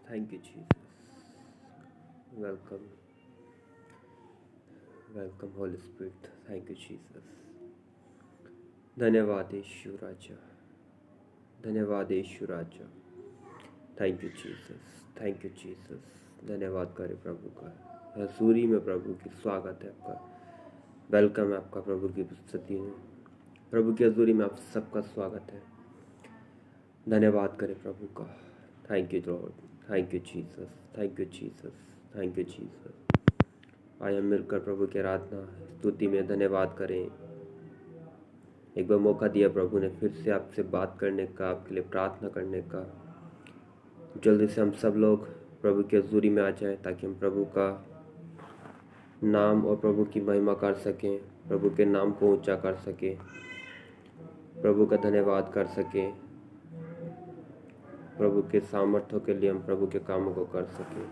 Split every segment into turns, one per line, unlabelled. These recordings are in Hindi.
Thank you, Jesus. Welcome, welcome, Holy Spirit. Thank you, Jesus. धन्यवाद यीशु राजा, धन्यवाद यीशु राजा। Thank you Jesus, thank you Jesus. धन्यवाद करें प्रभु का। हजूरी में प्रभु की स्वागत है आपका, वेलकम है आपका प्रभु की उपस्थिति में। प्रभु की हजूरी में आप सबका स्वागत है। धन्यवाद करें प्रभु का। Thank you Lord, thank you Jesus, thank you Jesus, thank you Jesus. आइए मिलकर प्रभु की आराधना स्तुति में धन्यवाद करें। एक बार मौका दिया प्रभु ने फिर से आपसे बात करने का, आपके लिए प्रार्थना करने का। जल्दी से हम सब लोग प्रभु की हजूरी में आ जाएं ताकि हम प्रभु का नाम और प्रभु की महिमा कर सकें, प्रभु के नाम को ऊंचा कर सकें, प्रभु का धन्यवाद कर सकें, प्रभु के सामर्थ्यों के लिए हम प्रभु के कामों को कर सकें।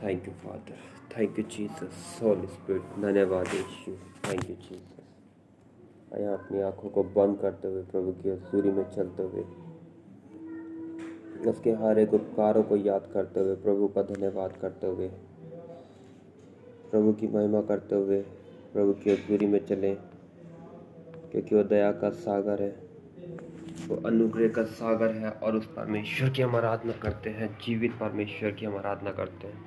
Thank you father, thank you Jesus, Holi Spirit. धन्यवाद यीशु, थैंक यू जीसस। आया अपनी आंखों को बंद करते हुए प्रभु की हजूरी में चलते हुए, उसके हर एक उपकारों को याद करते हुए, प्रभु का धन्यवाद करते हुए, प्रभु की महिमा करते हुए प्रभु की हजूरी में चलें, क्योंकि वो दया का सागर है, वो अनुग्रह का सागर है और उस परमेश्वर की हम आराधना करते हैं, जीवित परमेश्वर की हम आराधना करते हैं।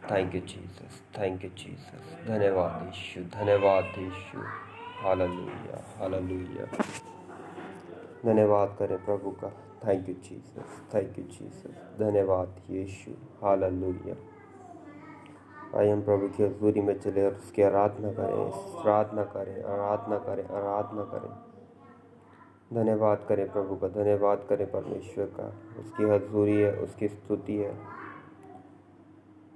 Thank you Jesus, thank you Jesus. धन्यवाद यीशु, धन्यवाद यीशु। Hallelujah, hallelujah. धन्यवाद करें प्रभु का। Thank you Jesus, thank you Jesus. धन्यवाद यीशु, हालेलुया। आइए हम प्रभु की हजूरी में चले और उसकी आराधना करें, आराधना करें, आराधना करें, आराधना करें। धन्यवाद करें प्रभु का, धन्यवाद करें परमेश्वर का। उसकी हजूरी है, उसकी स्तुति है।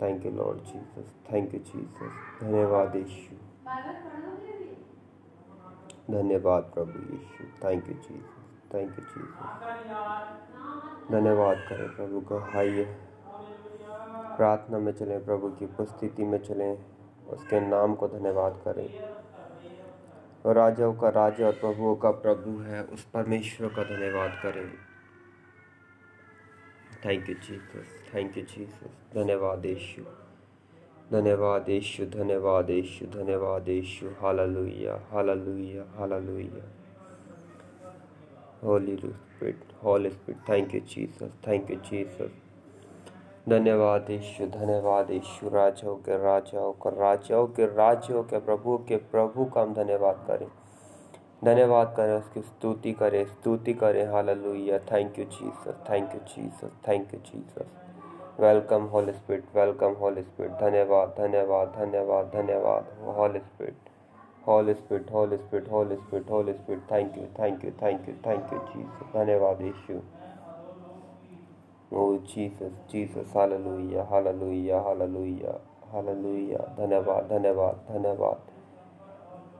Thank you Lord Jesus, thank you Jesus. धन्यवाद यीशु, धन्यवाद प्रभु Yeshu. Thank you Jesus, thank you Jesus. धन्यवाद करें प्रभु का। आइए प्रार्थना में चलें, प्रभु की उपस्थिति में चलें, उसके नाम को धन्यवाद करें। और राजाओं का राजा और प्रभुओं का प्रभु है, उस परमेश्वर का धन्यवाद करें। Thank you Jesus, thank you Jesus. धन्यवाद यीशु, धन्यवाद यीशु, धन्यवाद यीशु, धन्यवाद Yeshu. Hallelujah, hallelujah, hallelujah. Holy Spirit, Holy Spirit. Thank you Jesus, thank you Jesus. धन्यवाद यीशु, धन्यवाद यीशु। राजाओं के राजाओं का, राजाओं के राजाओं के, प्रभु के प्रभु का हम धन्यवाद करें, धन्यवाद करें, उसकी स्तुति करें, स्तुति करें। Hallelujah. Thank you Jesus, thank you Jesus, thank you Jesus. Welcome Holy Spirit, welcome Holy Spirit. धन्यवाद, धन्यवाद, धन्यवाद, धन्यवाद Holy Spirit, Holy Spirit, Holy Spirit, Holy Spirit, Holy Spirit. Thank you, thank you, thank you, thank you Jesus. धन्यवाद यीशु। ओ Jesus, Jesus. Hallelujah, hallelujah, hallelujah, hallelujah. धन्यवाद, धन्यवाद, धन्यवाद।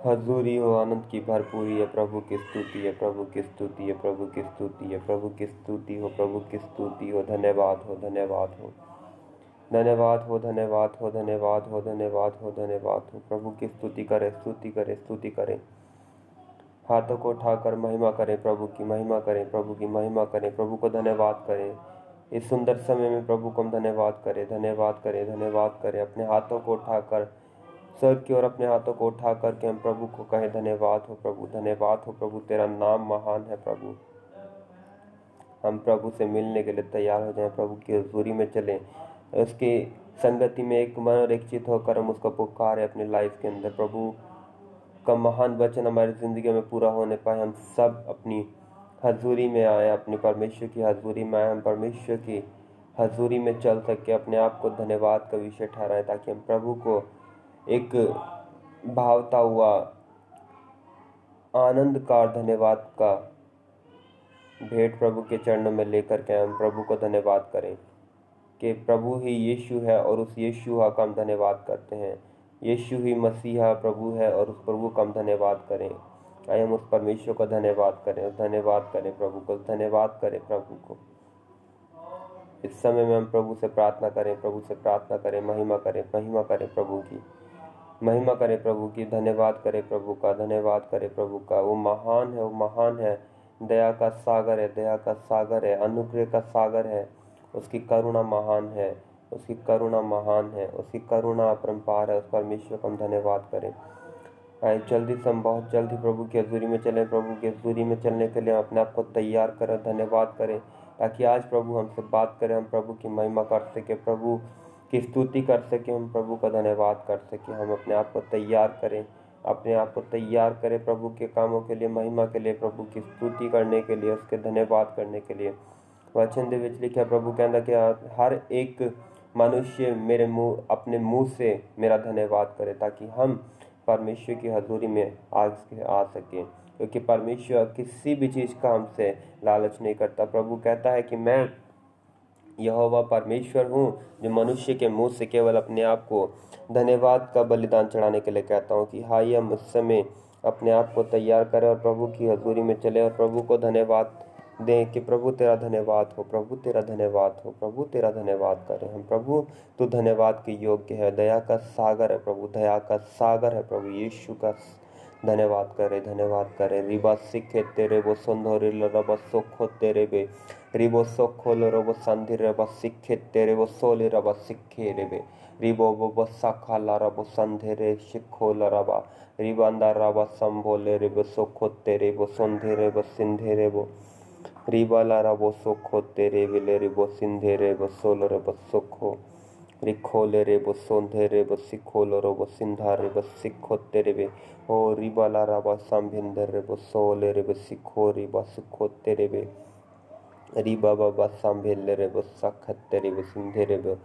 हजूरी हो, आनंद की भरपूरी है, प्रभु की स्तुति है, प्रभु की स्तुति है, प्रभु की स्तुति है, प्रभु की स्तुति हो, प्रभु की स्तुति हो। धन्यवाद हो, धन्यवाद हो, धन्यवाद हो, धन्यवाद हो, धन्यवाद हो, धन्यवाद हो, धन्यवाद हो। प्रभु की स्तुति करें, स्तुति करें, स्तुति करें। हाथों को उठाकर महिमा करें, प्रभु की महिमा करें, प्रभु की महिमा करें, प्रभु को धन्यवाद करें। इस सुंदर समय में प्रभु को हम धन्यवाद करें, धन्यवाद करें, धन्यवाद करें। अपने हाथों को उठाकर स्वर्ग की ओर अपने हाथों को उठा करके हम प्रभु को कहें, धन्यवाद हो प्रभु, धन्यवाद हो प्रभु, तेरा नाम महान है प्रभु। हम प्रभु से मिलने के लिए तैयार हो जाएं, प्रभु की हजूरी में चलें, उसकी संगति में एक मन और एक चित होकर हम उसको पुकारें अपनी लाइफ के अंदर। प्रभु का महान वचन हमारी ज़िंदगी में पूरा होने पाए। हम सब अपनी हजूरी में आए, अपनी परमेश्वर की हजूरी में आए, हम परमेश्वर की हजूरी में चल सके, अपने आप को धन्यवाद का विषय ठहराएं, ताकि हम प्रभु को एक भावता हुआ आनंद का और धन्यवाद का भेंट प्रभु के चरणों में लेकर के हम प्रभु को धन्यवाद करें कि प्रभु ही यीशु है और उस यीशु का हम धन्यवाद करते हैं। यीशु ही मसीहा प्रभु है और उस प्रभु का हम धन्यवाद करें। आइए हम उस परमेश्वर को धन्यवाद करें, धन्यवाद करें प्रभु को, धन्यवाद करें प्रभु को। इस समय में हम प्रभु से प्रार्थना करें, प्रभु से प्रार्थना करें, महिमा करें, महिमा करें प्रभु की, महिमा करें प्रभु की। धन्यवाद करें प्रभु का, धन्यवाद करें प्रभु का। वो महान है, वो महान है। दया का सागर है, दया का सागर है, अनुग्रह का सागर है। उसकी करुणा महान है, उसकी करुणा महान है, उसकी करुणा अपरंपार है। उस परमेश्वर को हम धन्यवाद करें। आए जल्दी से हम बहुत जल्दी प्रभु की हजूरी में चलें। प्रभु की हजूरी में चलने के लिए हम अपने आप को तैयार करें, धन्यवाद करें, ताकि आज प्रभु हमसे बात करें, हम प्रभु की महिमा कर सके, प्रभु की स्तुति कर सके, हम प्रभु का धन्यवाद कर सके। हम अपने आप को तैयार करें, अपने आप को तैयार करें प्रभु के कामों के लिए, महिमा के लिए, प्रभु की स्तुति करने के लिए, उसके धन्यवाद करने के लिए। वचन दे विच लिखा प्रभु कहता कि हर एक मनुष्य मेरे मुंह अपने मुंह से मेरा धन्यवाद करे, ताकि हम परमेश्वर की हजूरी में आ सकें, क्योंकि परमेश्वर किसी भी चीज़ का हमसे लालच नहीं करता। प्रभु कहता है कि मैं यहोवा परमेश्वर हूँ, जो मनुष्य के मुंह से केवल अपने आप को धन्यवाद का बलिदान चढ़ाने के लिए कहता हूँ कि हाँ, यह मुझ समय अपने आप को तैयार करें और प्रभु की हजूरी में चले और प्रभु को धन्यवाद दें कि प्रभु तेरा धन्यवाद हो, प्रभु तेरा धन्यवाद हो, प्रभु तेरा धन्यवाद करें हम। प्रभु तू धन्यवाद के योग्य है, दया का सागर है प्रभु, दया का सागर है प्रभु। यीशु का धन्यवाद करे, धन्यवाद करे। रिबा सिखे तेरे वो सुंदर रबा सोखो तेरे बे रिबो सोखो रबो संधि रबा सिखे तेरे वो सोले रबा सिखे रे रिबो वो साखा ला रबो संधे रे शिखो रबा रिबांदा रबा संभोले रे वो सोखो तेरे वो संधे रे वो सिंधे रे वो रिबाला रबो सोखो तेरे विले रिबो सिंधे रे वो सोलो रे वो सोखो रिखोले रे वो सोंधे रे वो सिखोलो रे वो सिंधा रे वो सिखो तेरे वे ओ रिबाला रबा संभिंदर रे वो सोले रे वो सिखो रिबा सुखो तेरे वे रिबा बाबा सांभेले रे वो सखत्ते रे वो सिंधे रे वो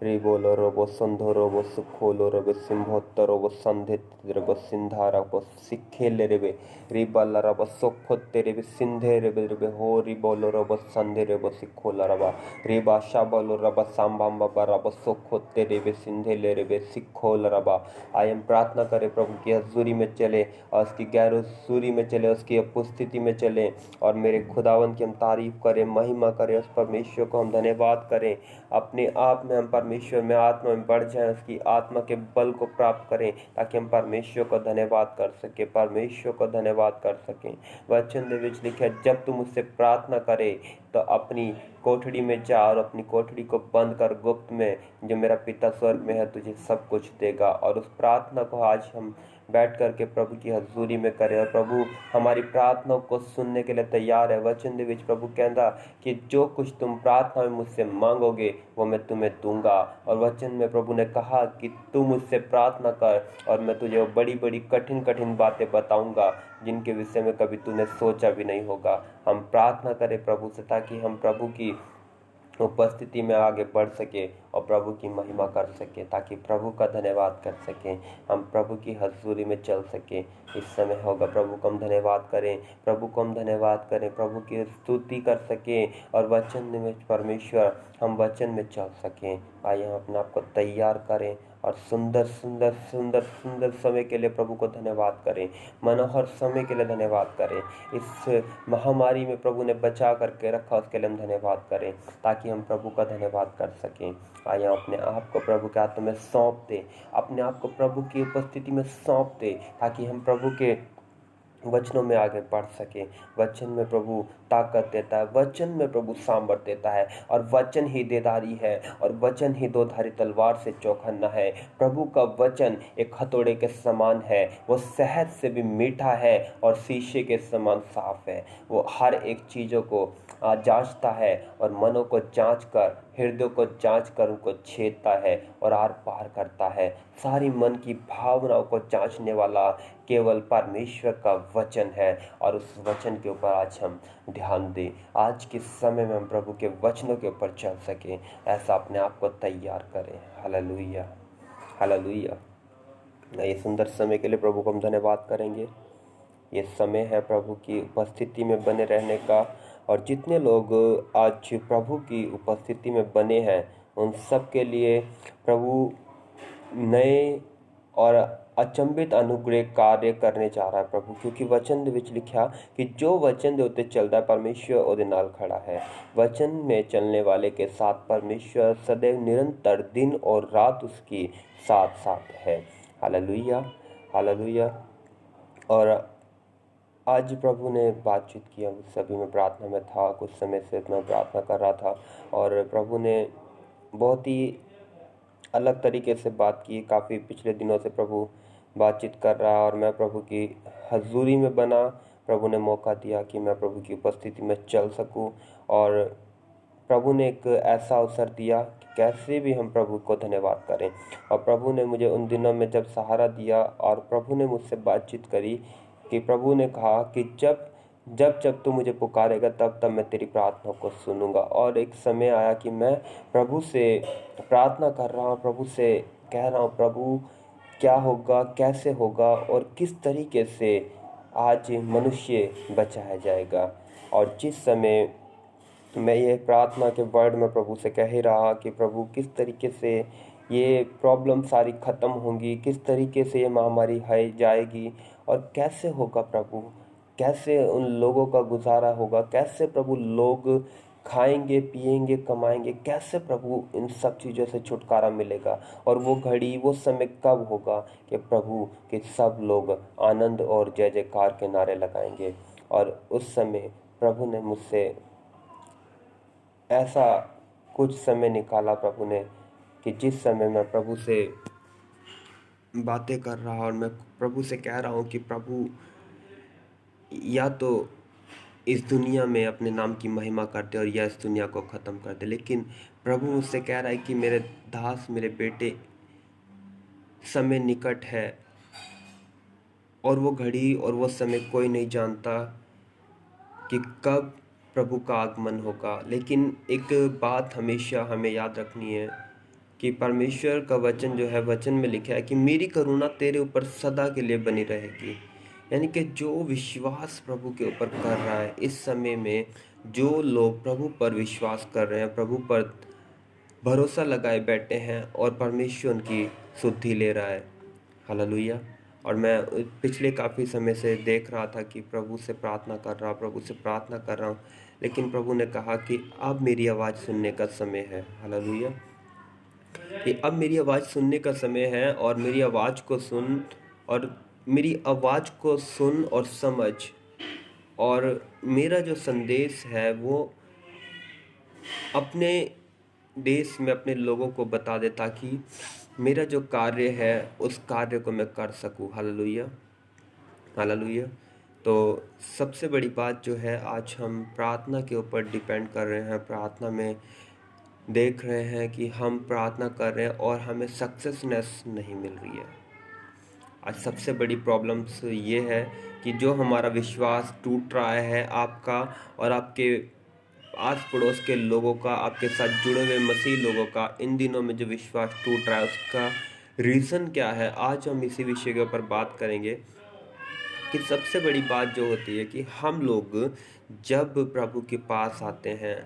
रिबोलो रोबो संधो रोबो सुखोलो रोबो सिंहोत्त रोबो संधित रोबो सिंधारा वो सिखेले रे वे रिबाला रबो सोखोत्ते रे वे सिंधे रे वे हो रिबोलो रोबो संधे रे वो सिखोला रबा रिबा शाबलो रबा सांभम बाबा रबो सोखोत्ते रे वे सिंधे ले रे वे सिखोल रबा। आय हम प्रार्थना करें प्रभु की हजूरी में चले और उसकी गैर हजूरी में चले, उसकी उपस्थिति में चले और मेरे खुदावन की हम तारीफ करें, महिमा करें, उस परमेश्वर को हम धन्यवाद करें। अपने आप में हम परमेश्वर में आत्मा में बढ़ जाएं, उसकी आत्मा के बल को प्राप्त करें, ताकि हम परमेश्वर को धन्यवाद कर सके, परमेश्वर को धन्यवाद कर सकें। वचन दे विच लिखा है, जब तुम उससे प्रार्थना करे तो अपनी कोठड़ी में जा और अपनी कोठड़ी को बंद कर गुप्त में, जो मेरा पिता स्वर्ग में है तुझे सब कुछ देगा। और उस प्रार्थना को आज हम बैठ करके प्रभु की हजूरी में करें और प्रभु हमारी प्रार्थनाओं को सुनने के लिए तैयार है। वचन दे विच प्रभु कहता कि जो कुछ तुम प्रार्थना में मुझसे मांगोगे वो मैं तुम्हें दूंगा। और वचन में प्रभु ने कहा कि तू मुझसे प्रार्थना कर और मैं तुझे वो बड़ी बड़ी कठिन कठिन बातें बताऊंगा जिनके विषय में कभी तूने सोचा भी नहीं होगा। हम प्रार्थना करें प्रभु से, ताकि हम प्रभु की उपस्थिति में आगे बढ़ सके और प्रभु की महिमा कर सके, ताकि प्रभु का धन्यवाद कर सकें, हम प्रभु की हजूरी में चल सकें। इस समय होगा प्रभु को हम धन्यवाद करें, प्रभु को हम धन्यवाद करें, प्रभु की स्तुति कर सकें और वचन में परमेश्वर हम वचन में चल सकें। आइए हम अपने आप को तैयार करें और सुंदर सुंदर सुंदर सुंदर समय के लिए प्रभु को धन्यवाद करें, मनोहर समय के लिए धन्यवाद करें। इस महामारी में प्रभु ने बचा करके रखा, उसके लिए हम धन्यवाद करें, ताकि हम प्रभु का धन्यवाद कर सकें। आइए अपने आप को प्रभु के हाथों में सौंप दें, अपने आप को प्रभु की उपस्थिति में सौंप दें, ताकि हम प्रभु के वचनों में आगे बढ़ सके। वचन में प्रभु ताकत देता है, वचन में प्रभु सामर्थ देता है और वचन ही देदारी है और वचन ही दो धारी तलवार से चौखन्ना है। प्रभु का वचन एक हथौड़े के समान है, वो शहद से भी मीठा है और शीशे के समान साफ है। वो हर एक चीज़ों को जांचता है और मनों को जांच कर, हृदय को जांच कर उनको छेदता है और आर पार करता है। सारी मन की भावनाओं को जांचने वाला केवल परमेश्वर का वचन है और उस वचन के ऊपर आज हम ध्यान दें। आज के समय में हम प्रभु के वचनों के ऊपर चल सकें, ऐसा अपने आप को तैयार करें। Hallelujah, hallelujah. ये सुंदर समय के लिए प्रभु को हम धन्यवाद करेंगे। ये समय है प्रभु की उपस्थिति में बने रहने का, और जितने लोग आज प्रभु की उपस्थिति में बने हैं उन सब के लिए प्रभु नए और अचंभित अनुग्रह कार्य करने जा रहा है प्रभु, क्योंकि वचन दे विच लिखा कि जो वचन दे उत्ते चलता है परमेश्वर ओदे नाल खड़ा है। वचन में चलने वाले के साथ परमेश्वर सदैव निरंतर दिन और रात उसकी साथ साथ है। Hallelujah, hallelujah. और आज प्रभु ने बातचीत किया मुझसे। अभी मैं प्रार्थना में था, कुछ समय से मैं प्रार्थना कर रहा था और प्रभु ने बहुत ही अलग तरीके से बात की। काफ़ी पिछले दिनों से प्रभु बातचीत कर रहा है और मैं प्रभु की हजूरी में बना। प्रभु ने मौका दिया कि मैं प्रभु की उपस्थिति में चल सकूं और प्रभु ने एक ऐसा अवसर दिया कि कैसे भी हम प्रभु को धन्यवाद करें। और प्रभु ने मुझे उन दिनों में जब सहारा दिया और प्रभु ने मुझसे बातचीत करी कि प्रभु ने कहा कि जब जब जब तू मुझे पुकारेगा तब तब मैं तेरी प्रार्थना को सुनूंगा। और एक समय आया कि मैं प्रभु से प्रार्थना कर रहा हूँ, प्रभु से कह रहा हूँ, प्रभु क्या होगा, कैसे होगा और किस तरीके से आज मनुष्य बचाया जाएगा। और जिस समय मैं ये प्रार्थना के वर्ड में प्रभु से कह ही रहा कि प्रभु किस तरीके से ये प्रॉब्लम सारी ख़त्म होंगी, किस तरीके से ये महामारी है जाएगी और कैसे होगा प्रभु, कैसे उन लोगों का गुजारा होगा, कैसे प्रभु लोग खाएंगे पिएंगे कमाएंगे, कैसे प्रभु इन सब चीज़ों से छुटकारा मिलेगा। और वो घड़ी वो समय कब होगा कि प्रभु के सब लोग आनंद और जय जयकार के नारे लगाएंगे। और उस समय प्रभु ने मुझसे ऐसा कुछ समय निकाला प्रभु ने कि जिस समय मैं प्रभु से बातें कर रहा और मैं प्रभु से कह रहा हूँ कि प्रभु या तो इस दुनिया में अपने नाम की महिमा कर दे और या इस दुनिया को ख़त्म कर दे। लेकिन प्रभु मुझसे कह रहा है कि मेरे दास, मेरे बेटे, समय निकट है और वो घड़ी और वो समय कोई नहीं जानता कि कब प्रभु का आगमन होगा। लेकिन एक बात हमेशा हमें याद रखनी है कि परमेश्वर का वचन जो है, वचन में लिखा है कि मेरी करुणा तेरे ऊपर सदा के लिए बनी रहेगी। यानी कि जो विश्वास प्रभु के ऊपर कर रहा है इस समय में, जो लोग प्रभु पर विश्वास कर रहे हैं, प्रभु पर भरोसा लगाए बैठे हैं और परमेश्वर उनकी सुधि ले रहा है। हालेलुया। और मैं पिछले काफ़ी समय से देख रहा था कि प्रभु से प्रार्थना कर रहा, प्रभु से प्रार्थना कर रहा हूँ, लेकिन प्रभु ने कहा कि अब मेरी आवाज़ सुनने का समय है। हालेलुया। कि अब मेरी आवाज़ सुनने का समय है और मेरी आवाज़ को सुन और मेरी आवाज़ को सुन और समझ। और मेरा जो संदेश है वो अपने देश में अपने लोगों को बता दे ताकि मेरा जो कार्य है उस कार्य को मैं कर सकूं। Hallelujah, hallelujah. तो सबसे बड़ी बात जो है, आज हम प्रार्थना के ऊपर डिपेंड कर रहे हैं। प्रार्थना में देख रहे हैं कि हम प्रार्थना कर रहे हैं और हमें सक्सेसनेस नहीं मिल रही है। आज सबसे बड़ी प्रॉब्लम्स ये है कि जो हमारा विश्वास टूट रहा है आपका और आपके आस पड़ोस के लोगों का, आपके साथ जुड़े हुए मसीह लोगों का इन दिनों में जो विश्वास टूट रहा है उसका रीज़न क्या है, आज हम इसी विषय के ऊपर बात करेंगे। कि सबसे बड़ी बात जो होती है कि हम लोग जब प्रभु के पास आते हैं,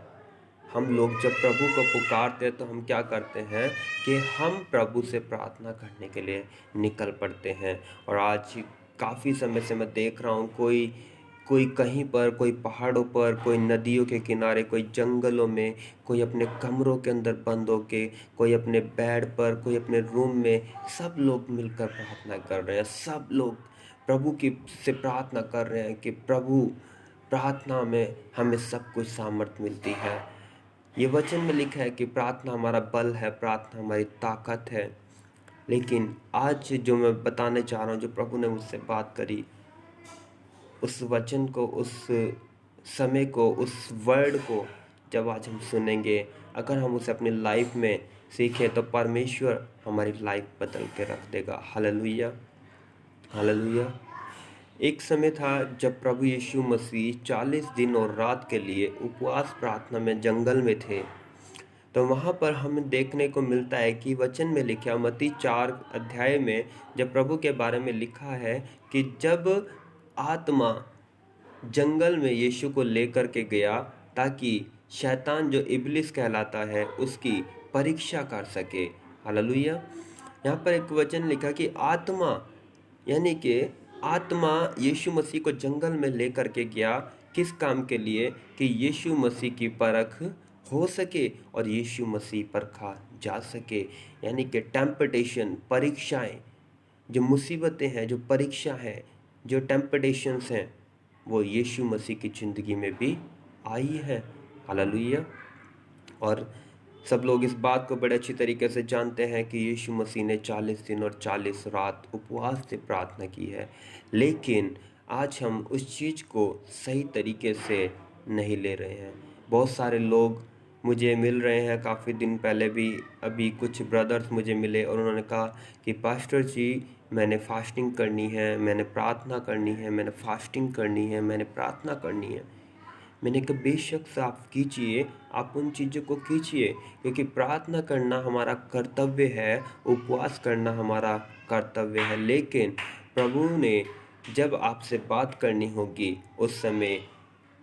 हम लोग जब प्रभु को पुकारते हैं तो हम क्या करते हैं कि हम प्रभु से प्रार्थना करने के लिए निकल पड़ते हैं। और आज काफ़ी समय से मैं देख रहा हूँ कोई कोई कहीं पर, कोई पहाड़ों पर, कोई नदियों के किनारे, कोई जंगलों में, कोई अपने कमरों के अंदर बंद होके, कोई अपने बेड पर, कोई अपने रूम में, सब लोग मिलकर प्रार्थना कर रहे हैं। सब लोग प्रभु की से प्रार्थना कर रहे हैं कि प्रभु, प्रार्थना में हमें सब कुछ सामर्थ मिलती है। ये वचन में लिखा है कि प्रार्थना हमारा बल है, प्रार्थना हमारी ताकत है। लेकिन आज जो मैं बताने चाह रहा हूँ, जो प्रभु ने मुझसे बात करी, उस वचन को, उस समय को, उस वर्ड को जब आज हम सुनेंगे, अगर हम उसे अपनी लाइफ में सीखें तो परमेश्वर हमारी लाइफ बदल के रख देगा। Hallelujah, hallelujah. एक समय था जब प्रभु यीशु मसीह 40 दिन और रात के लिए उपवास प्रार्थना में जंगल में थे। तो वहाँ पर हमें देखने को मिलता है कि वचन में लिखा, मत्ती 4 अध्याय में जब प्रभु के बारे में लिखा है कि जब आत्मा जंगल में यीशु को लेकर के गया ताकि शैतान जो इब्लिस कहलाता है उसकी परीक्षा कर सके। हालेलुया। यहाँ पर एक वचन लिखा कि आत्मा, यानी कि आत्मा यीशु मसीह को जंगल में लेकर के गया, किस काम के लिए? कि यीशु मसीह की परख हो सके और यीशु मसीह परखा जा सके। यानी कि टेम्पटेशन, परीक्षाएं, जो मुसीबतें हैं, जो परीक्षा है, जो टेम्पटेशंस हैं, वो यीशु मसीह की ज़िंदगी में भी आई है। हालेलुया। और सब लोग इस बात को बड़े अच्छी तरीके से जानते हैं कि यीशु मसीह ने 40 दिन और 40 रात उपवास से प्रार्थना की है, लेकिन आज हम उस चीज़ को सही तरीके से नहीं ले रहे हैं। बहुत सारे लोग मुझे मिल रहे हैं, काफ़ी दिन पहले भी अभी कुछ ब्रदर्स मुझे मिले और उन्होंने कहा कि पास्टर जी, मैंने फास्टिंग करनी है, मैंने प्रार्थना करनी है, मैंने फास्टिंग करनी है, मैंने प्रार्थना करनी है। मैंने कहा बेशक से आप कीजिए, आप उन चीज़ों को कीजिए, क्योंकि प्रार्थना करना हमारा कर्तव्य है, उपवास करना हमारा कर्तव्य है। लेकिन प्रभु ने जब आपसे बात करनी होगी उस समय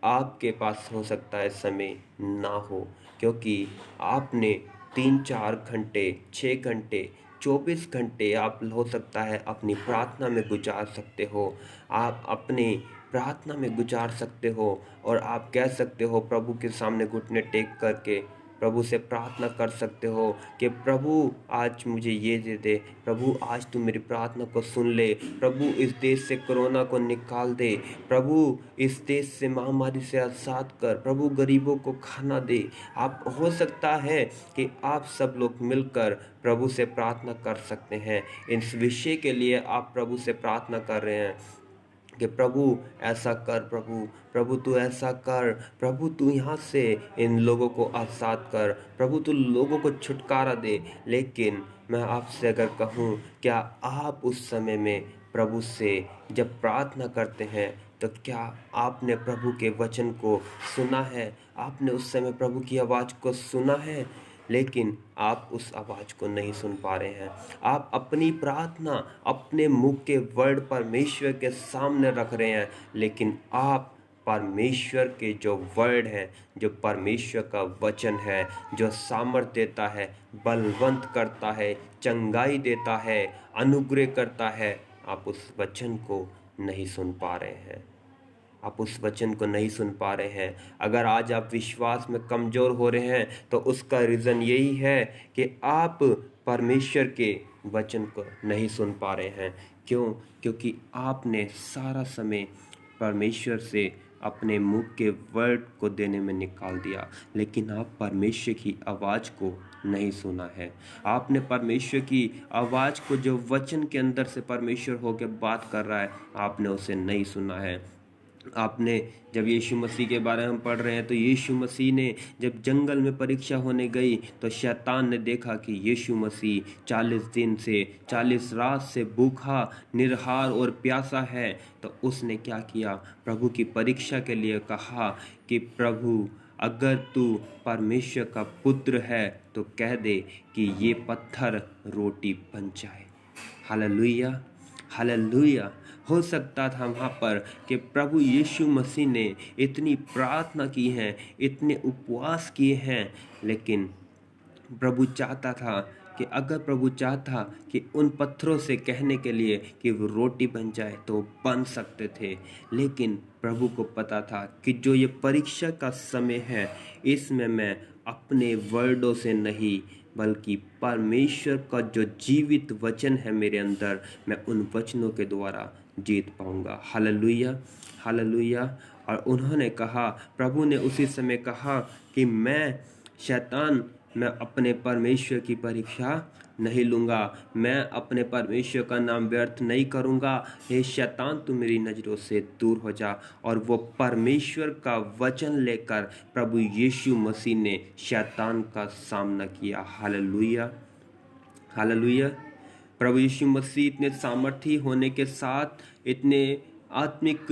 आपके पास हो सकता है समय ना हो, क्योंकि आपने 3-4 घंटे, 6 घंटे, 24 घंटे आप हो सकता है अपनी प्रार्थना में गुजार सकते हो। आप अपनी प्रार्थना में गुजार सकते हो और आप कह सकते हो, प्रभु के सामने घुटने टेक करके प्रभु से प्रार्थना कर सकते हो कि प्रभु आज मुझे ये दे दे, प्रभु आज तू मेरी प्रार्थना को सुन ले, प्रभु इस देश से कोरोना को निकाल दे, प्रभु इस देश से महामारी से आज़ाद कर, प्रभु गरीबों को खाना दे। आप हो सकता है कि आप सब लोग मिलकर प्रभु से प्रार्थना कर सकते हैं। इस विषय के लिए आप प्रभु से प्रार्थना कर रहे हैं कि प्रभु ऐसा कर, प्रभु तू ऐसा कर, प्रभु तू यहाँ से इन लोगों को आज़ाद कर, प्रभु तू लोगों को छुटकारा दे। लेकिन मैं आपसे अगर कहूँ, क्या आप उस समय में प्रभु से जब प्रार्थना करते हैं तो क्या आपने प्रभु के वचन को सुना है? आपने उस समय प्रभु की आवाज़ को सुना है? लेकिन आप उस आवाज़ को नहीं सुन पा रहे हैं। आप अपनी प्रार्थना अपने मुख के वर्ड परमेश्वर के सामने रख रहे हैं, लेकिन आप परमेश्वर के जो वर्ड है, जो परमेश्वर का वचन है, जो सामर्थ देता है, बलवंत करता है, चंगाई देता है, अनुग्रह करता है, आप उस वचन को नहीं सुन पा रहे हैं। आप उस वचन को नहीं सुन पा रहे हैं। अगर आज आप विश्वास में कमज़ोर हो रहे हैं तो उसका रीज़न यही है कि आप परमेश्वर के वचन को नहीं सुन पा रहे हैं। क्यों? क्योंकि आपने सारा समय परमेश्वर से अपने मुख के वर्ड को देने में निकाल दिया, लेकिन आप परमेश्वर की आवाज़ को नहीं सुना है। आपने परमेश्वर की आवाज़ को, जो वचन के अंदर से परमेश्वर होकर बात कर रहा है, आपने उसे नहीं सुना है। आपने जब यीशु मसीह के बारे में हम पढ़ रहे हैं तो यीशु मसीह ने जब जंगल में परीक्षा होने गई तो शैतान ने देखा कि यीशु मसीह 40 दिन से 40 रात से भूखा, निरहार और प्यासा है, तो उसने क्या किया? प्रभु की परीक्षा के लिए कहा कि प्रभु, अगर तू परमेश्वर का पुत्र है तो कह दे कि ये पत्थर रोटी बन जाए। Hallelujah, hallelujah. हो सकता था वहाँ पर कि प्रभु यीशु मसीह ने इतनी प्रार्थना की है, इतने उपवास किए हैं, लेकिन प्रभु चाहता था कि अगर प्रभु चाहता कि उन पत्थरों से कहने के लिए कि वो रोटी बन जाए तो बन सकते थे, लेकिन प्रभु को पता था कि जो ये परीक्षा का समय है, इसमें मैं अपने वर्डों से नहीं बल्कि परमेश्वर का जो जीवित वचन है मेरे अंदर, मैं उन वचनों के द्वारा जीत पाऊंगा। Hallelujah, hallelujah. और उन्होंने कहा, प्रभु ने उसी समय कहा कि मैं अपने परमेश्वर की परीक्षा नहीं लूँगा, मैं अपने परमेश्वर का नाम व्यर्थ नहीं करूँगा। हे शैतान, तू मेरी नज़रों से दूर हो जा। और वो परमेश्वर का वचन लेकर प्रभु यीशु मसीह ने शैतान का सामना किया। Hallelujah, hallelujah. प्रभु यीशु मसीह इतने सामर्थी होने के साथ, इतने आत्मिक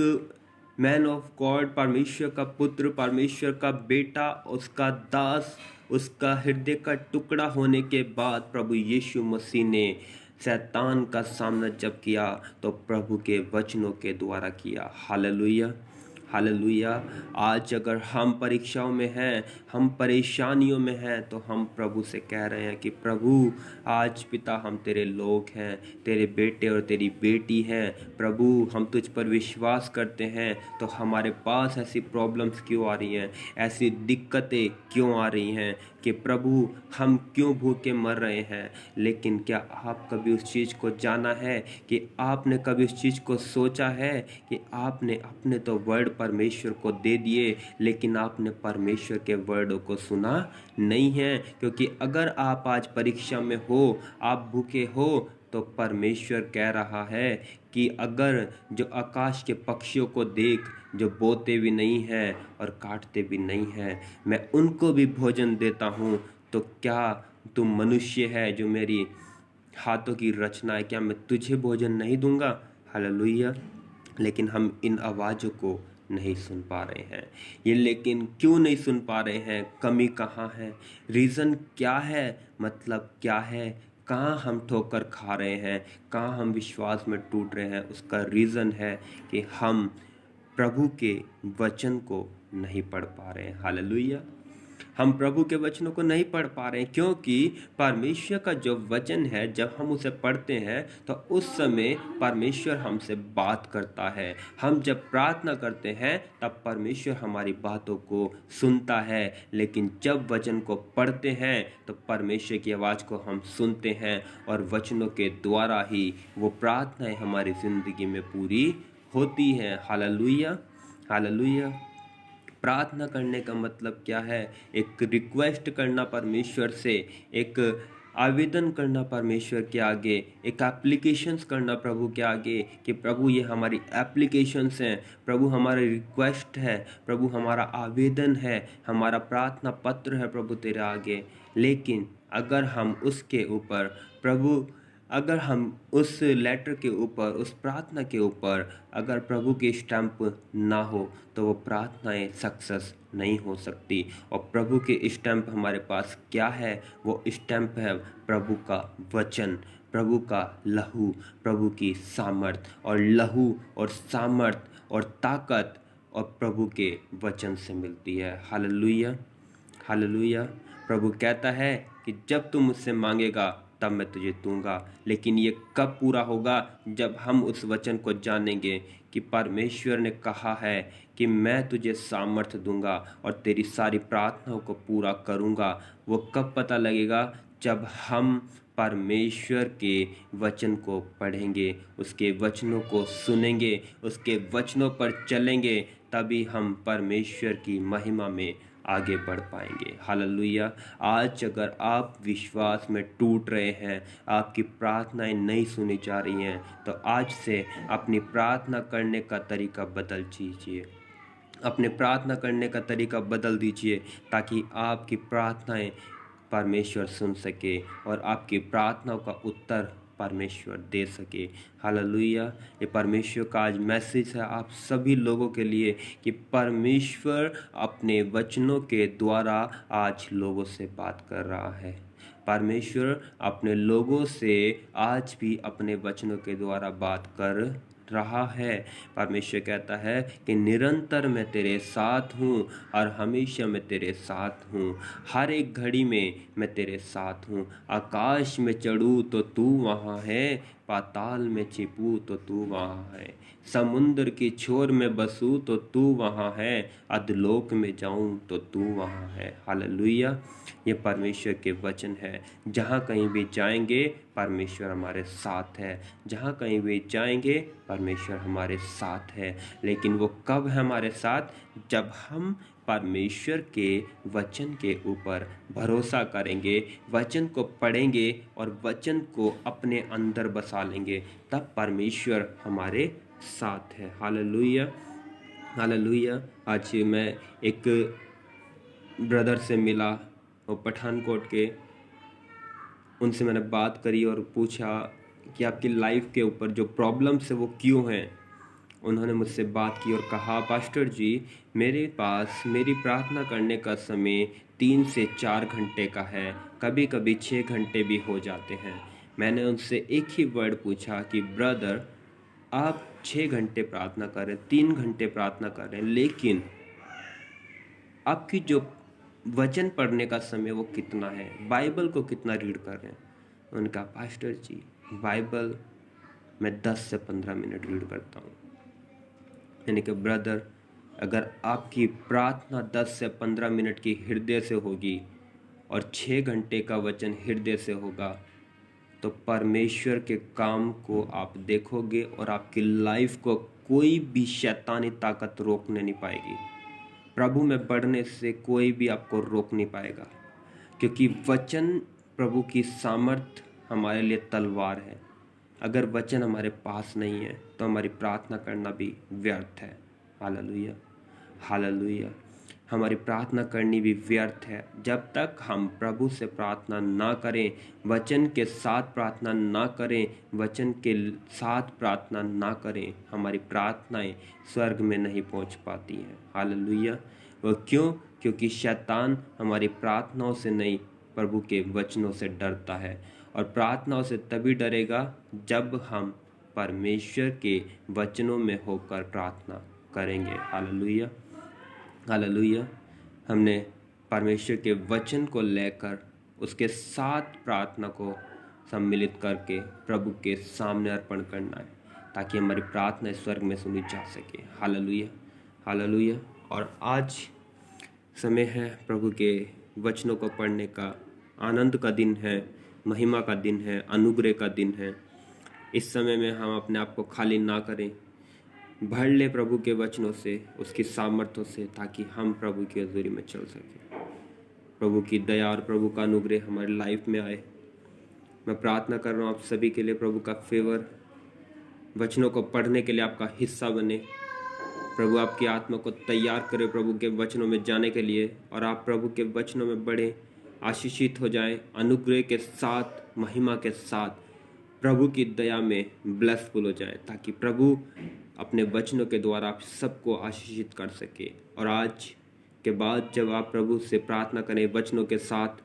मैन ऑफ गॉड, परमेश्वर का पुत्र, परमेश्वर का बेटा, उसका दास, उसका हृदय का टुकड़ा होने के बाद प्रभु यीशु मसीह ने शैतान का सामना जब किया तो प्रभु के वचनों के द्वारा किया। Hallelujah, hallelujah. आज अगर हम परीक्षाओं में हैं, हम परेशानियों में हैं, तो हम प्रभु से कह रहे हैं कि प्रभु, आज पिता हम तेरे लोग हैं, तेरे बेटे और तेरी बेटी हैं। प्रभु, हम तुझ पर विश्वास करते हैं, तो हमारे पास ऐसी प्रॉब्लम्स क्यों आ रही हैं, ऐसी दिक्कतें क्यों आ रही हैं कि प्रभु हम क्यों भूखे मर रहे हैं। लेकिन क्या आप कभी उस चीज़ को जाना है कि आपने कभी उस चीज़ को सोचा है कि आपने अपने तो वर्ड परमेश्वर को दे दिए, लेकिन आपने परमेश्वर के वर्डों को सुना नहीं है। क्योंकि अगर आप आज परीक्षा में हो, आप भूखे हो, तो परमेश्वर कह रहा है कि अगर जो आकाश के पक्षियों को देख, जो बोते भी नहीं हैं और काटते भी नहीं हैं, मैं उनको भी भोजन देता हूँ, तो क्या तुम मनुष्य है जो मेरी हाथों की रचना है, क्या मैं तुझे भोजन नहीं दूंगा। हालेलुया। लेकिन हम इन आवाज़ों को नहीं सुन पा रहे हैं। ये लेकिन क्यों नहीं सुन पा रहे हैं? कमी कहाँ है? रीज़न क्या है? मतलब क्या है? कहाँ हम ठोकर खा रहे हैं? कहाँ हम विश्वास में टूट रहे हैं? उसका रीज़न है कि हम प्रभु के वचन को नहीं पढ़ पा रहे हैं। हालेलुया। हम प्रभु के वचनों को नहीं पढ़ पा रहे हैं, क्योंकि परमेश्वर का जो वचन है, जब हम उसे पढ़ते हैं तो उस समय परमेश्वर हमसे बात करता है। हम जब प्रार्थना करते हैं तब परमेश्वर हमारी बातों को सुनता है, लेकिन जब वचन को पढ़ते हैं तो परमेश्वर की आवाज़ को हम सुनते हैं, और वचनों के द्वारा ही वो प्रार्थनाएं हमारी ज़िंदगी में पूरी होती हैं। हालेलुया। हालेलुया। प्रार्थना करने का मतलब क्या है? एक रिक्वेस्ट करना परमेश्वर से, एक आवेदन करना परमेश्वर के आगे, एक एप्लीकेशंस करना प्रभु के आगे कि प्रभु ये हमारी एप्लीकेशंस हैं, प्रभु हमारा रिक्वेस्ट है, प्रभु हमारा आवेदन है, हमारा प्रार्थना पत्र है प्रभु तेरे आगे। लेकिन अगर हम उसके ऊपर प्रभु अगर हम उस लेटर के ऊपर, उस प्रार्थना के ऊपर अगर प्रभु की स्टैंप ना हो, तो वो प्रार्थनाएं सक्सेस नहीं हो सकती। और प्रभु की स्टैंप हमारे पास क्या है? वो स्टैंप है प्रभु का वचन, प्रभु का लहू, प्रभु की सामर्थ। और लहू और सामर्थ और ताकत और प्रभु के वचन से मिलती है। हालेलुया। हालेलुया। प्रभु कहता है कि जब तू मुझसे मांगेगा तब मैं तुझे दूंगा। लेकिन ये कब पूरा होगा? जब हम उस वचन को जानेंगे कि परमेश्वर ने कहा है कि मैं तुझे सामर्थ्य दूंगा और तेरी सारी प्रार्थनाओं को पूरा करूंगा। वो कब पता लगेगा? जब हम परमेश्वर के वचन को पढ़ेंगे, उसके वचनों को सुनेंगे, उसके वचनों पर चलेंगे, तभी हम परमेश्वर की महिमा में आगे बढ़ पाएंगे। हालेलुया। आज अगर आप विश्वास में टूट रहे हैं, आपकी प्रार्थनाएं नहीं सुनी जा रही हैं, तो आज से अपनी प्रार्थना करने का तरीका बदल दीजिए, अपने प्रार्थना करने का तरीका बदल दीजिए, ताकि आपकी प्रार्थनाएं परमेश्वर सुन सके और आपकी प्रार्थनाओं का उत्तर परमेश्वर दे सके। हालेलुया। ये परमेश्वर का आज मैसेज है आप सभी लोगों के लिए कि परमेश्वर अपने वचनों के द्वारा आज लोगों से बात कर रहा है। परमेश्वर अपने लोगों से आज भी अपने वचनों के द्वारा बात कर रहा है। परमेश्वर कहता है कि निरंतर मैं तेरे साथ हूँ और हमेशा मैं तेरे साथ हूँ, हर एक घड़ी में मैं तेरे साथ हूँ। आकाश में चढ़ूँ तो तू वहाँ है, पाताल में छिपूँ तो तू वहाँ है, समुद्र की छोर में बसूँ तो तू वहाँ है, अधलोक में जाऊँ तो तू वहाँ है। हालेलुया। ये परमेश्वर के वचन है। जहाँ कहीं भी जाएंगे परमेश्वर हमारे साथ है, जहाँ कहीं भी जाएंगे परमेश्वर हमारे साथ है। लेकिन वो कब है हमारे साथ? जब हम परमेश्वर के वचन के ऊपर भरोसा करेंगे, वचन को पढ़ेंगे और वचन को अपने अंदर बसा लेंगे, तब परमेश्वर हमारे साथ है। हालेलुया। हालेलुया। आज मैं एक ब्रदर से मिला, वो पठानकोट के, उनसे मैंने बात करी और पूछा कि आपकी लाइफ के ऊपर जो प्रॉब्लम्स है वो क्यों हैं। उन्होंने मुझसे बात की और कहा, पास्टर जी, मेरे पास मेरी प्रार्थना करने का समय 3 से 4 घंटे का है, कभी कभी 6 घंटे भी हो जाते हैं। मैंने उनसे एक ही वर्ड पूछा कि ब्रदर, आप 6 घंटे प्रार्थना कर रहे हैं, 3 घंटे प्रार्थना कर रहे हैं, लेकिन आपकी जो वचन पढ़ने का समय वो कितना है, बाइबल को कितना रीड कर रहे हैं। उनका पास्टर जी बाइबल मैं 10 से 15 मिनट रीड करता हूँ। यानी कि ब्रदर, अगर आपकी प्रार्थना 10 से 15 मिनट की हृदय से होगी और 6 घंटे का वचन हृदय से होगा तो परमेश्वर के काम को आप देखोगे और आपकी लाइफ को कोई भी शैतानी ताकत रोकने नहीं पाएगी। प्रभु में बढ़ने से कोई भी आपको रोक नहीं पाएगा, क्योंकि वचन प्रभु की सामर्थ हमारे लिए तलवार है। अगर वचन हमारे पास नहीं है तो हमारी प्रार्थना करना भी व्यर्थ है। Hallelujah, hallelujah. हमारी प्रार्थना करनी भी व्यर्थ है जब तक हम प्रभु से प्रार्थना ना करें, वचन के साथ प्रार्थना ना करें, वचन के साथ प्रार्थना ना करें, हमारी प्रार्थनाएं स्वर्ग में नहीं पहुंच पाती हैं। हालेलुया। वो क्यों? क्योंकि शैतान हमारी प्रार्थनाओं से नहीं, प्रभु के वचनों से डरता है, और प्रार्थनाओं से तभी डरेगा जब हम परमेश्वर के वचनों में होकर प्रार्थना करेंगे। Hallelujah, hallelujah. हमने परमेश्वर के वचन को लेकर उसके साथ प्रार्थना को सम्मिलित करके प्रभु के सामने अर्पण करना है, ताकि हमारी प्रार्थना स्वर्ग में सुनी जा सके। Hallelujah, hallelujah. और आज समय है प्रभु के वचनों को पढ़ने का, आनंद का दिन है, महिमा का दिन है, अनुग्रह का दिन है। इस समय में हम अपने आप को खाली ना करें, भर ले प्रभु के वचनों से, उसकी सामर्थ्यों से, ताकि हम प्रभु की हजूरी में चल सकें। प्रभु की दया और प्रभु का अनुग्रह हमारी लाइफ में आए। मैं प्रार्थना कर रहा हूँ आप सभी के लिए, प्रभु का फेवर वचनों को पढ़ने के लिए आपका हिस्सा बने। प्रभु आपकी आत्मा को तैयार करे प्रभु के वचनों में जाने के लिए, और आप प्रभु के वचनों में बढ़ें, आशीषित हो जाएं, अनुग्रह के साथ, महिमा के साथ, प्रभु की दया में ब्लेसफुल हो जाएं, ताकि प्रभु अपने वचनों के द्वारा आप सबको आशीषित कर सके। और आज के बाद जब आप प्रभु से प्रार्थना करें वचनों के साथ,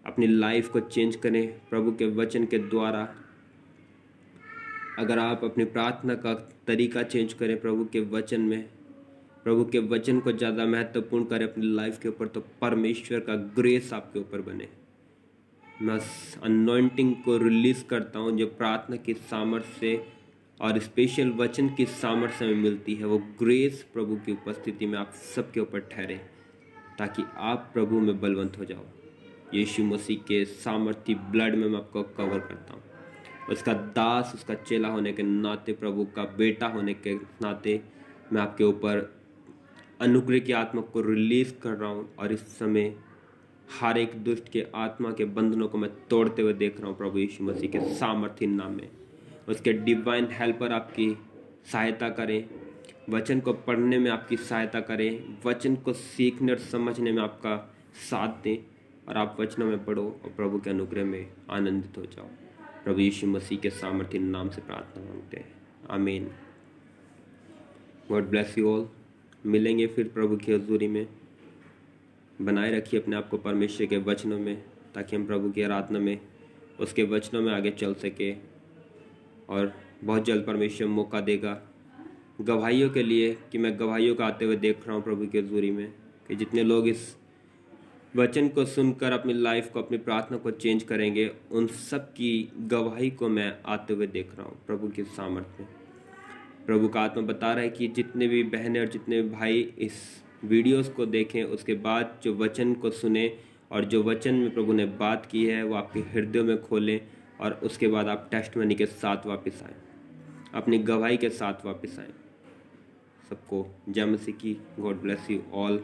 अपनी लाइफ को चेंज करें प्रभु के वचन के द्वारा। अगर आप अपनी प्रार्थना का तरीका चेंज करें प्रभु के वचन में, प्रभु के वचन को ज़्यादा महत्वपूर्ण करें अपनी लाइफ के ऊपर, तो परमेश्वर का ग्रेस आपके ऊपर बने। मैं अनॉइंटिंग को रिलीज़ करता हूँ जो प्रार्थना की सामर्थ्य से और स्पेशल वचन की सामर्थ्य में मिलती है। वो ग्रेस प्रभु की उपस्थिति में आप सबके ऊपर ठहरे, ताकि आप प्रभु में बलवंत हो जाओ। यीशु मसीह के सामर्थ्य ब्लड में मैं आपको कवर करता हूँ। उसका दास, उसका चेला होने के नाते, प्रभु का बेटा होने के नाते मैं आपके ऊपर अनुग्रह की आत्मा को रिलीज कर रहा हूँ। और इस समय हर एक दुष्ट के आत्मा के बंधनों को मैं तोड़ते हुए देख रहा हूँ प्रभु यीशु मसीह के सामर्थ्य नाम में। उसके डिवाइन हेल्पर आपकी सहायता करें, वचन को पढ़ने में आपकी सहायता करें, वचन को सीखने और समझने में आपका साथ दें, और आप वचनों में पढ़ो और प्रभु के अनुग्रह में आनंदित हो जाओ। प्रभु यीशु मसीह के सामर्थ्य नाम से प्रार्थना मांगते हैं, आमीन। God bless you all. मिलेंगे फिर प्रभु की हजूरी में। बनाए रखिए अपने आप को परमेश्वर के वचनों में, ताकि हम प्रभु की आराधना में, उसके वचनों में आगे चल सके। और बहुत जल्द परमेश्वर मौका देगा गवाहियों के लिए, कि मैं गवाहियों का आते हुए देख रहा हूँ प्रभु की हजूरी में, कि जितने लोग इस वचन को सुनकर अपनी लाइफ को, अपनी प्रार्थना को चेंज करेंगे, उन सब की गवाही को मैं आते हुए देख रहा हूँ प्रभु के सामर्थ्य में। प्रभु का आत्मा बता रहा है कि जितने भी बहनें और जितने भाई इस वीडियोस को देखें, उसके बाद जो वचन को सुने और जो वचन में प्रभु ने बात की है वो आपके हृदय में खोलें, और उसके बाद आप टेस्टमनी के साथ वापस आएँ, अपनी गवाही के साथ वापस आएँ। सबको जय मसीह की। God bless you all.